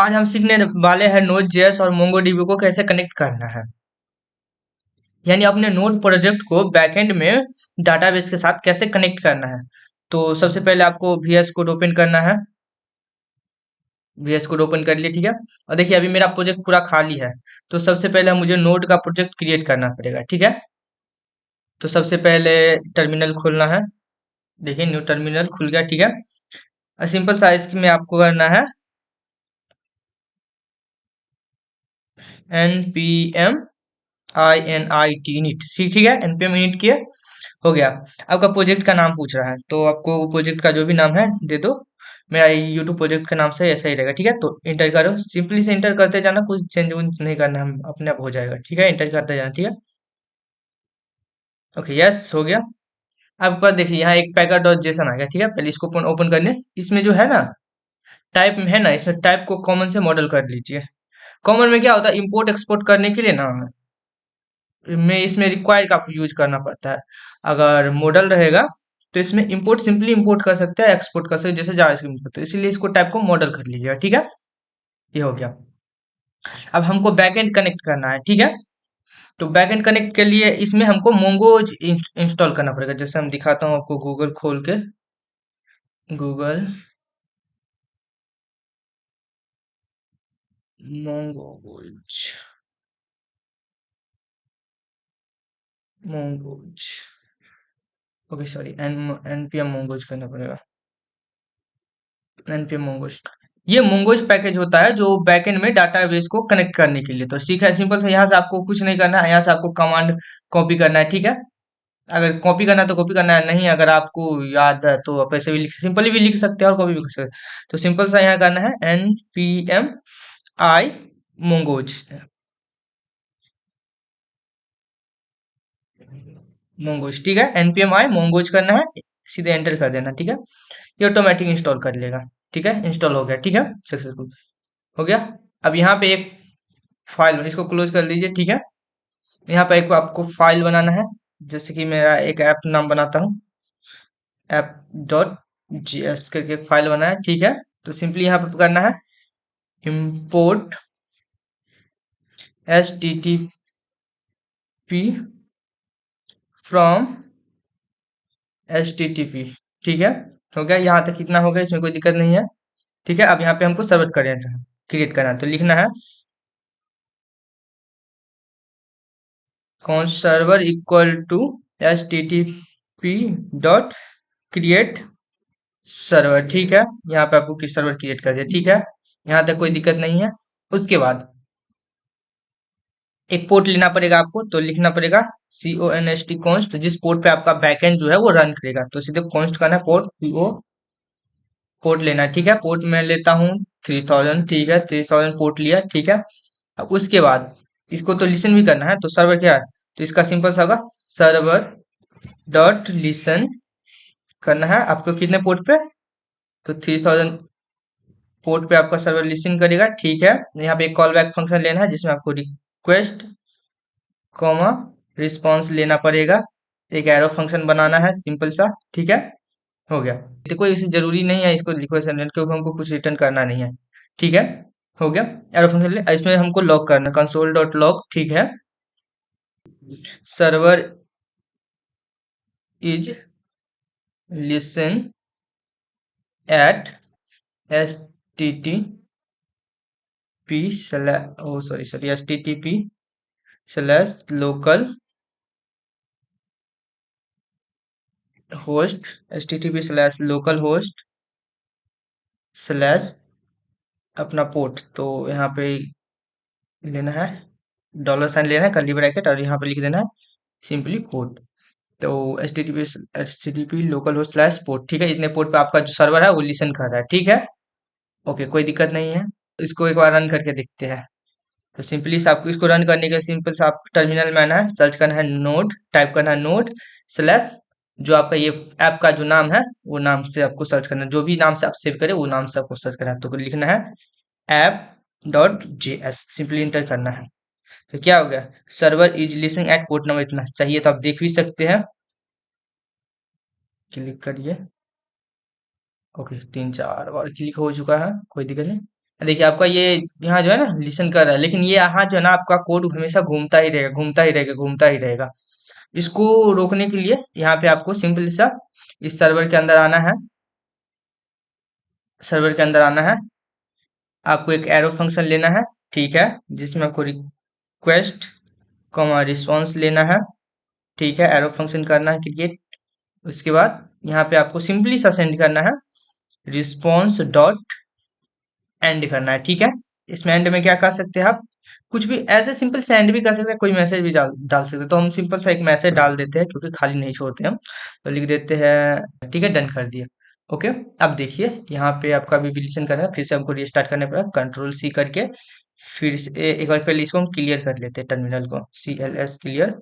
आज हम सीखने वाले हैं नोड जेएस और मोंगोडीबी को कैसे कनेक्ट करना है। यानी अपने नोड प्रोजेक्ट को बैकएंड में डाटाबेस के साथ कैसे कनेक्ट करना है। तो सबसे पहले आपको वीएस कोड ओपन करना है। वीएस कोड ओपन कर लिए, ठीक है। और देखिए अभी मेरा प्रोजेक्ट पूरा खाली है। तो सबसे पहले मुझे नोड का प्रोजेक्ट क्रिएट करना पड़ेगा, ठीक है। तो सबसे पहले टर्मिनल खोलना है। देखिए न्यू टर्मिनल खुल गया, ठीक है। सिंपल सा इसमें आपको करना है npm init init, ठीक है। npm init किया, हो गया। आपका प्रोजेक्ट का नाम पूछ रहा है तो आपको प्रोजेक्ट का जो भी नाम है दे दो। मेरा यूट्यूब प्रोजेक्ट का नाम से ऐसा ही रहेगा, ठीक है। तो इंटर करो, सिंपली से इंटर करते जाना, कुछ चेंज वेंज नहीं करना, हम अपने आप हो जाएगा, ठीक है। इंटर करते जाना, ठीक है। ओके, यस हो गया। आपके पास देखिए यहाँ एक पैकेट डॉट जेसन आ गया, ठीक है। पहले इसको ओपन करने, इसमें जो है ना टाइप में है ना, इसमें टाइप को कॉमन से मॉडल कर लीजिए। कॉमन में क्या होता है, इंपोर्ट एक्सपोर्ट करने के लिए ना में इसमें रिक्वायर का यूज करना पड़ता है। अगर मॉडल रहेगा तो इसमें इंपोर्ट सिंपली इंपोर्ट कर सकते हैं, एक्सपोर्ट कर सकते हैं, जैसे जावास्क्रिप्ट करते हैं। इसीलिए इसको टाइप को मॉडल कर लीजिएगा, ठीक है। ये हो गया। अब हमको बैकएंड कनेक्ट करना है, ठीक है। तो बैकएंड कनेक्ट के लिए इसमें हमको मोंगोज इंस्टॉल करना पड़ेगा। जैसे हम दिखाता हूँ आपको, गूगल खोल के, Google mongoose, mongoose, okay sorry, NPM mongoose करना पड़ेगा, npm mongoose। ये mongoose पैकेज होता है जो बैकएंड में डाटाबेस को कनेक्ट करने के लिए। तो सीखा है, सिंपल से। यहाँ से आपको कुछ नहीं करना है, यहाँ से आपको कमांड कॉपी करना है, ठीक है। अगर कॉपी करना है तो कॉपी करना है, नहीं अगर आपको याद है तो आप ऐसे भी लिख, सिंपली भी लिख सकते हैं और कॉपी भी कर सकते हैं। तो सिंपल सा यहाँ करना है npm i mongoose, mongoose, ठीक है। npm i mongoose करना है, सीधे एंटर कर देना, ठीक है। ये ऑटोमेटिक इंस्टॉल कर लेगा, ठीक है। इंस्टॉल हो गया, ठीक है, सक्सेसफुल हो गया। अब यहाँ पे एक फाइल, इसको क्लोज कर लीजिए, ठीक है। यहाँ पे एक आपको फाइल बनाना है। जैसे कि मेरा एक ऐप नाम बनाता हूँ, ऐप डॉट जी एस करके एक फाइल बना है, ठीक है। तो सिंपली यहाँ पे करना है import http from http, ठीक है। हो गया, यहाँ तक कितना हो गया, इसमें कोई दिक्कत नहीं है, ठीक है। अब यहाँ पे हमको सर्वर करना है, क्रिएट करना है। तो लिखना है const server equal to http dot create server, ठीक है। यहाँ पे आपको किस सर्वर क्रिएट कर दिया, ठीक है। यहाँ तक कोई दिक्कत नहीं है। उसके बाद एक पोर्ट लेना पड़ेगा आपको, तो लिखना पड़ेगा const कॉन्स्ट, जिस पोर्ट पे आपका बैकएंड जो है वो रन करेगा। तो सीधे कॉन्स्ट करना है, पोर्ट पो पोर्ट लेना है, ठीक है। पोर्ट मैं लेता हूँ 3000, ठीक है। 3000 पोर्ट लिया, ठीक है। अब उसके बाद इसको तो लिसन भी करना है, तो सर्वर क्या है, तो इसका सिंपल सा होगा सर्वर डॉट लिसन करना है आपको कितने पोर्ट पे, तो 3000 पोर्ट पे आपका सर्वर लिसन करेगा, ठीक है। यहाँ पे एक कॉल बैक फंक्शन लेना है जिसमें आपको रिक्वेस्ट कॉमा रिस्पॉन्स लेना पड़ेगा। एक एरो फंक्शन बनाना है सिंपल सा, ठीक है। हो गया। देखो इसे जरूरी नहीं है इसको लिखो सेंटेंस, क्योंकि हमको कुछ रिटर्न करना नहीं है, ठीक है। हो गया। एरो फंक्शन ले, इसमें हमको लॉग करना, कंसोल डॉट लॉग, ठीक है। Server is listen at S T T P slash, oh sorry sorry, S T T P slash local host, H T T P slash local host slash अपना port. तो यहाँ पे लेना है dollar sign, लेना है कर्ली ब्रैकेट, और यहाँ पे लिख देना है सिंपली पोर्ट। तो H T T P local host slash port, ठीक है। इतने पोर्ट पे आपका जो सर्वर है वो लिसन कर रहा है, ठीक है। ओके, कोई दिक्कत नहीं है। इसको एक बार रन करके देखते हैं। तो सिंपली से आपको इसको रन करने के लिए सिंपल से आपको टर्मिनल में आना है, सर्च करना है नोड, टाइप करना है नोड स्लैश जो आपका ये ऐप का जो नाम है वो नाम से आपको सर्च करना है, जो भी नाम से आप सेव करें वो नाम से आपको सर्च करना है। तो लिखना है app dot J S, simply enter करना है। तो क्या हो गया, server is listening at port number इतना चाहिए, तो आप देख भी सकते हैं। क्लिक करिए, ओके 3 4 बार क्लिक हो चुका है, कोई दिक्कत नहीं। देखिए आपका ये यहाँ जो है ना लिसन कर रहा है, लेकिन ये यहाँ जो है ना आपका कोड हमेशा घूमता ही रहेगा, घूमता ही रहेगा, घूमता ही रहेगा। इसको रोकने के लिए यहाँ पे आपको सिंपल सा इस सर्वर के अंदर आना है। सर्वर के अंदर आना है, आपको एक एरो फंक्शन लेना है, ठीक है, जिसमें आपको रिक्वेस्ट कॉमा रिस्पॉन्स लेना है, ठीक है, एरो फंक्शन करना है क्रिएट। उसके बाद यहाँ पे आपको सिंपली सा सेंड करना है, रिस्पॉन्स डॉट एंड करना है, ठीक है। इसमें एंड में क्या कर सकते हैं आप, कुछ भी ऐसे सिंपल से एंड भी कर सकते हैं, कोई मैसेज भी डाल डाल सकते हैं। तो हम सिंपल सा एक मैसेज डाल देते हैं क्योंकि खाली नहीं छोड़ते हम, तो लिख देते हैं, ठीक है, डन कर दिया। ओके, अब देखिए यहाँ पे आपका भी डिलीशन करना है, फिर से हमको रिस्टार्ट करना पड़ेगा, कंट्रोल सी करके फिर से एक बार पहले इसको हम क्लियर कर लेते हैं, टर्मिनल को CLS क्लियर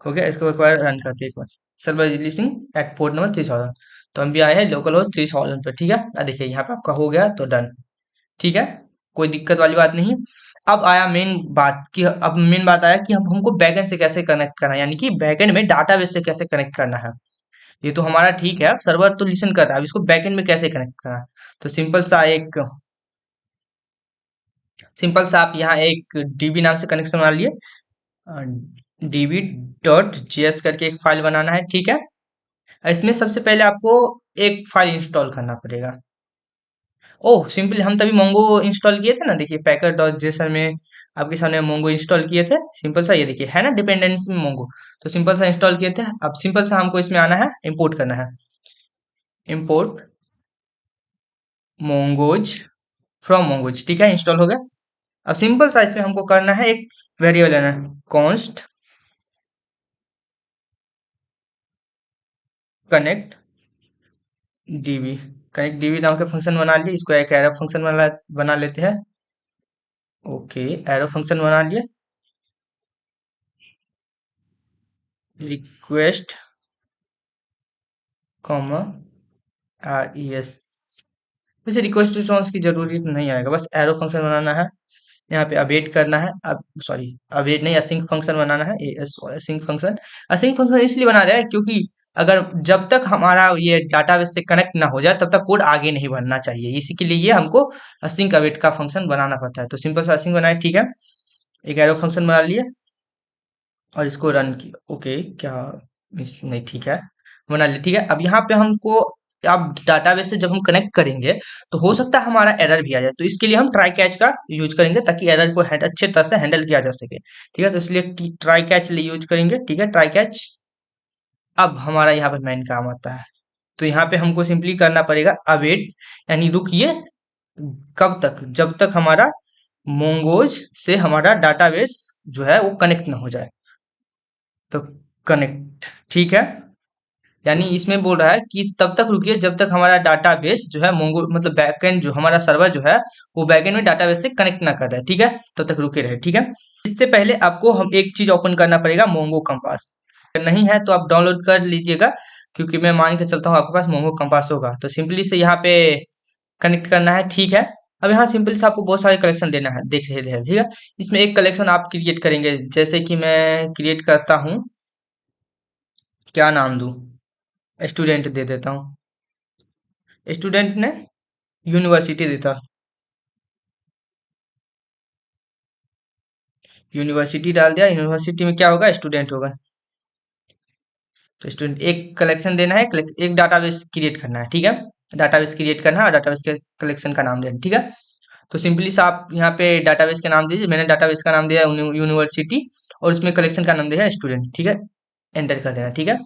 हो गया। इसको एक बार रन करते हैं एक बार, server releasing at port number 3000। तो हम भी आए हैं लोकल होस्ट 3000 पे, ठीक है। अब देखिए यहाँ पे आपका हो गया तो डन, ठीक है, कोई दिक्कत वाली बात नहीं है। अब आया मेन बात कि अब मेन बात आया कि हम हमको बैकएंड से कैसे कनेक्ट करना है, यानी कि बैकएंड में डाटाबेस से कैसे कनेक्ट करना है। ये तो हमारा ठीक है, सर्वर तो लिसन कर रहा है, अब इसको बैकएंड में कैसे कनेक्ट करना है। तो सिंपल सा आप यहाँ एक डीबी नाम से कनेक्शन बना लिए, db.js करके एक फाइल बनाना है, ठीक है। इसमें सबसे पहले आपको एक फाइल इंस्टॉल करना पड़ेगा। ओह सिंपली हम तभी मोंगो इंस्टॉल किए थे ना, देखिए पैकर डॉट जेसन में आपके सामने मोंगो इंस्टॉल किए थे, सिंपल सा ये देखिए है ना डिपेंडेंसी में मोंगो। तो सिंपल सा इंस्टॉल किए थे, अब सिंपल सा हमको इसमें आना है, इंपोर्ट करना है, इंपोर्ट मोंगोज फ्रॉम मोंगोज, ठीक है, इंस्टॉल हो गया। अब सिंपल सा इसमें हमको करना है एक वेरिएबल लेना है, const connect dB, connect dB नाम का फंक्शन बना लिए, इसको एक एरो फंक्शन बना लेते हैं। ओके, एरो फंक्शन बना लिए, रिक्वेस्ट कॉमा RES, वैसे रिक्वेस्ट रिस्पॉन्स की जरूरत नहीं आएगा, बस एरो फंक्शन बनाना है, यहाँ पे अवेट करना है। अब सॉरी, अवेट नहीं, असिंक फंक्शन बनाना है, असिंक फंक्शन। असिंक फंक्शन इसलिए बना रहा है क्योंकि अगर जब तक हमारा ये डाटाबेस से कनेक्ट ना हो जाए तब तक कोड आगे नहीं बढ़ना चाहिए, इसी के लिए ये हमको असिंक अवेट का फंक्शन बनाना पड़ता है। तो सिंपल सा असिंक बनाए, ठीक है, एक एरो फंक्शन बना लिए और इसको रन किया। ओके, क्या नहीं, ठीक है, बना लिया, ठीक है। अब यहाँ पे हमको, अब डाटाबेस से जब हम कनेक्ट करेंगे तो हो सकता है हमारा एरर भी आ जाए, तो इसके लिए हम ट्राई कैच का यूज करेंगे ताकि एरर को अच्छे तरह से हैंडल किया जा सके, ठीक है। तो इसलिए ट्राई कैच यूज करेंगे, ठीक है, ट्राई कैच। अब हमारा यहाँ पे मेन काम आता है, तो यहाँ पे हमको सिंपली करना पड़ेगा अवेट, यानी रुकिए, कब तक, जब तक हमारा मोंगोज से हमारा डाटाबेस जो है वो कनेक्ट ना हो जाए। तो कनेक्ट, ठीक है, यानी इसमें बोल रहा है कि तब तक रुकिए जब तक हमारा डाटाबेस जो है मोंगो मतलब बैकएंड जो हमारा सर्वर जो है वो बैकएंड में डाटाबेस से कनेक्ट ना कर रहा है, ठीक है, तब तक रुके रहे, ठीक है। इससे पहले आपको हम एक चीज ओपन करना पड़ेगा, मोंगो कंपास। अगर नहीं है तो आप डाउनलोड कर लीजिएगा, क्योंकि मैं मान के चलता हूँ आपके पास मोंगो कंपास होगा। तो सिंपली से यहाँ पे कनेक्ट करना है, ठीक है। अब यहाँ सिंपल से आपको बहुत सारे कलेक्शन देना है, देख रहे हैं, ठीक है। इसमें एक कलेक्शन आप क्रिएट करेंगे, जैसे कि मैं क्रिएट करता हूँ, क्या नाम दूं, स्टूडेंट दे देता हूँ, स्टूडेंट ने यूनिवर्सिटी देता, यूनिवर्सिटी डाल दिया, यूनिवर्सिटी में क्या होगा, स्टूडेंट होगा। तो स्टूडेंट एक कलेक्शन देना है, एक डाटाबेस क्रिएट करना है, ठीक है, डाटाबेस क्रिएट करना है और डाटाबेस के कलेक्शन का नाम देना, ठीक है। तो सिंपली सा आप यहाँ पे डाटाबेस का नाम दीजिए, मैंने डाटाबेस का नाम दिया यूनिवर्सिटी और उसमें कलेक्शन का नाम दिया स्टूडेंट, ठीक है, एंटर कर देना, ठीक है।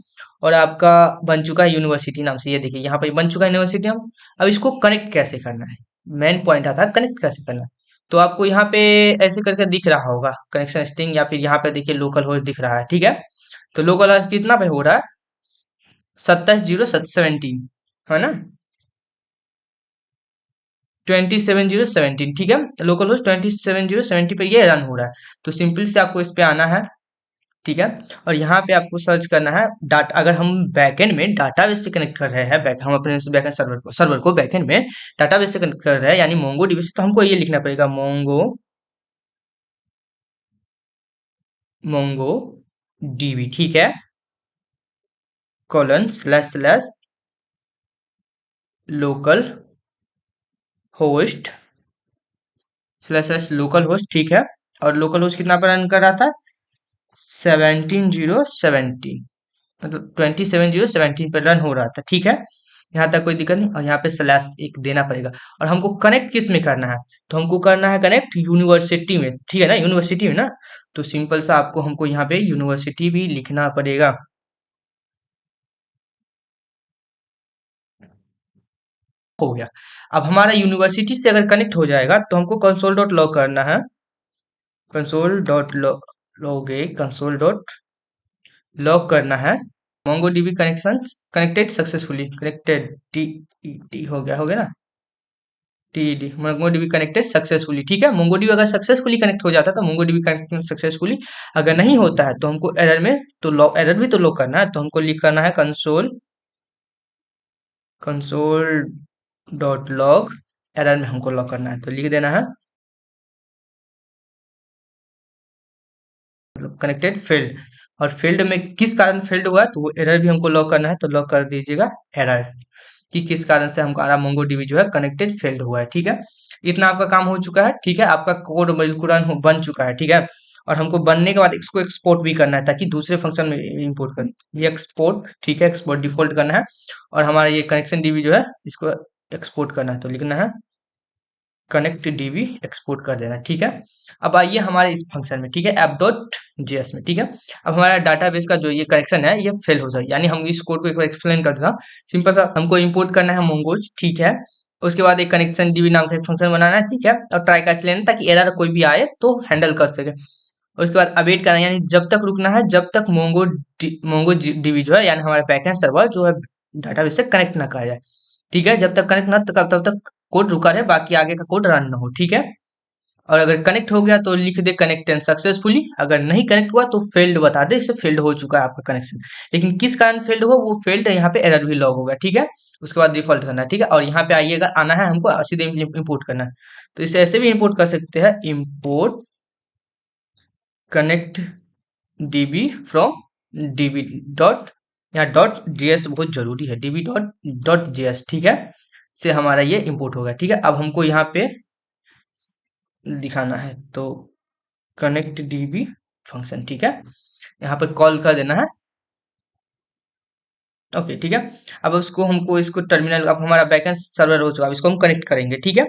और आपका बन चुका है यूनिवर्सिटी नाम से, ये देखिए यहाँ पे बन चुका है यूनिवर्सिटी नाम। अब इसको कनेक्ट कैसे करना है, मेन पॉइंट आता है कनेक्ट कैसे करना है। तो आपको यहाँ पे ऐसे करके दिख रहा होगा कनेक्शन स्ट्रिंग, या फिर यहाँ पे देखिए लोकल होस्ट दिख रहा है, ठीक है। तो लोकल होस्ट कितना पे हो रहा है, 270717, है ना, 27017, ठीक है, लोकल होस्ट 27070 पे ये रन हो रहा है। तो सिंपल से आपको इस पे आना है, ठीक है, और यहाँ पे आपको सर्च करना है डाटा, अगर हम बैकएंड में डाटाबेस से कनेक्ट कर रहे हैं, हम अपने बैकएंड सर्वर को बैकएंड में डाटाबेस से कनेक्ट कर रहे हैं, यानी मोंगो डीबी से, तो हमको ये लिखना पड़ेगा, मोंगो मोंगो डीबी, ठीक है, colon slash slash local host slash local host, ठीक है। और लोकल होस्ट कितना पर रन कर रहा था? 17,017, मतलब 27,017 पर रन हो रहा था, ठीक है। यहाँ तक कोई दिक्कत नहीं। और यहाँ पे स्लैश एक देना पड़ेगा। और हमको कनेक्ट किस में करना है? तो हमको करना है कनेक्ट यूनिवर्सिटी में, ठीक है ना, यूनिवर्सिटी में ना। तो सिंपल सा आपको हमको यहाँ पे यूनिवर्सिटी भी लिखना पड़ेगा। हो गया। अब हमारा यूनिवर्सिटी से अगर कनेक्ट हो जाएगा तो हमको कंसोल डॉट लॉग करना है। Console dot console dot log करना है। MongoDB connection connected successfully, connected, T T हो गया ना, टीईडी, मोंगोडीबी कनेक्टेड सक्सेसफुली, ठीक है। मोंगोडीबी अगर सक्सेसफुली कनेक्ट हो जाता है तो मोंगोडीबी कनेक्टेड सक्सेसफुली। अगर नहीं होता है तो हमको एरर में तो लॉग, एरर भी तो लॉग करना है, तो हमको लिख करना है console console dot log, error में हमको लॉग करना है तो लिख देना है मतलब कनेक्टेड फील्ड। और फील्ड में किस कारण फील्ड हुआ तो वो एरर भी हमको लॉग करना है, तो लॉग कर दीजिएगा एरर, कि किस कारण से हमारा मोंगो डीबी जो है कनेक्टेड फेल्ड हुआ है, ठीक है। इतना आपका काम हो चुका है, ठीक है। आपका कोड बिल्कुल बन चुका है, ठीक है। और हमको बनने के बाद इसको एक्सपोर्ट भी करना है ताकि दूसरे फंक्शन में इंपोर्ट कर, ये एक्सपोर्ट, ठीक है, एक्सपोर्ट डिफॉल्ट करना है। और हमारा ये कनेक्शन डीबी जो है इसको एक्सपोर्ट करना है, तो लिखना है कनेक्ट डीबी, एक्सपोर्ट कर देना, ठीक है। अब आइए हमारे इस फंक्शन में, ठीक है, ऐप डॉट जेएस में, ठीक है। अब हमारा डाटाबेस का जो ये कनेक्शन है ये फेल हो जाएगा, यानी हम इस कोड को एक बार एक्सप्लेन कर देता हूँ। सिंपल सा हमको इंपोर्ट करना है मोंगोज, ठीक है। उसके बाद एक कनेक्शन डीबी नाम का एक फंक्शन बनाना है, ठीक है। और ट्राई कैच लेना ताकि एरर कोई भी आए तो हैंडल कर सके। उसके बाद अवेट करना है, यानी जब तक रुकना है जब तक मोंगो डीबी जो है, यानी हमारा बैकएंड सर्वर जो है डाटाबेस से कनेक्ट ना कर जाए, ठीक है। जब तक कनेक्ट ना तब तक कोड रुका रहे, बाकी आगे का कोड रन ना हो, ठीक है। और अगर कनेक्ट हो गया तो लिख दे कनेक्टेड सक्सेसफुली, अगर नहीं कनेक्ट हुआ तो फेल्ड बता दे, इससे फेल्ड हो चुका है आपका कनेक्शन। लेकिन किस कारण फेल्ड हो वो फेल्ड यहाँ पे एरर भी लॉग होगा, ठीक है। उसके बाद डिफॉल्ट करना है, ठीक है। और यहाँ पे आइएगा, आना है हमको सीधे इंपोर्ट करना है, तो इसे ऐसे भी इंपोर्ट कर सकते हैं, import connect dB from dB dot, यहाँ डॉट जेएस बहुत जरूरी है, डीबी डॉट डॉट जेएस, ठीक है, से हमारा ये इंपोर्ट होगा, ठीक है। अब हमको यहाँ पे दिखाना है तो कनेक्ट डीबी फंक्शन, ठीक है, यहाँ पर कॉल कर देना है, ओके, ठीक है। अब उसको हमको इसको टर्मिनल, अब हमारा बैकएंड सर्वर हो चुका है, अब इसको हम कनेक्ट करेंगे, ठीक है।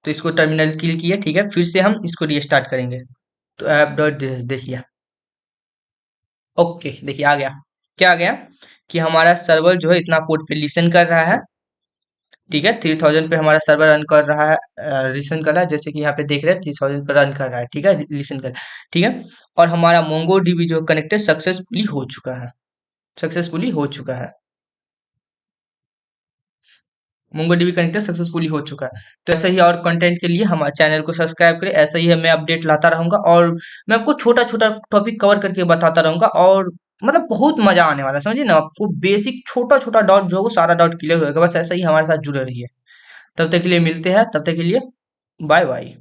तो इसको टर्मिनल किल किया, ठीक है, फिर से हम इसको रीस्टार्ट करेंगे। तो ऐप डॉट देखिए, ओके, देखिए आ गया। क्या आ गया कि हमारा सर्वर जो है इतना पोर्ट पे लिसन कर रहा है, ठीक है। 3000 पे हमारा सर्वर रन कर रहा है, लिसन कर रहा है, जैसे कि यहाँ पे देख रहे हैं 3000 पे रन कर रहा है, ठीक है, लिसन कर, ठीक है। और हमारा मोंगो डीबी जो कनेक्टेड सक्सेसफुली हो चुका है, सक्सेसफुली हो चुका है, मोंगो डीबी कनेक्टेड सक्सेसफुली हो चुका है। तो ऐसा ही और कंटेंट के लिए हमारे चैनल को सब्सक्राइब करें, ऐसा ही है, मैं अपडेट लाता रहूंगा और मैं आपको छोटा छोटा टॉपिक कवर करके बताता रहूंगा। और मतलब बहुत मजा आने वाला है, समझिए ना, आपको बेसिक छोटा छोटा डॉट जो है वो सारा डॉट क्लियर होगा, बस ऐसा ही हमारे साथ जुड़े रहिए। तब तक के लिए मिलते हैं, तब तक के लिए बाय बाय।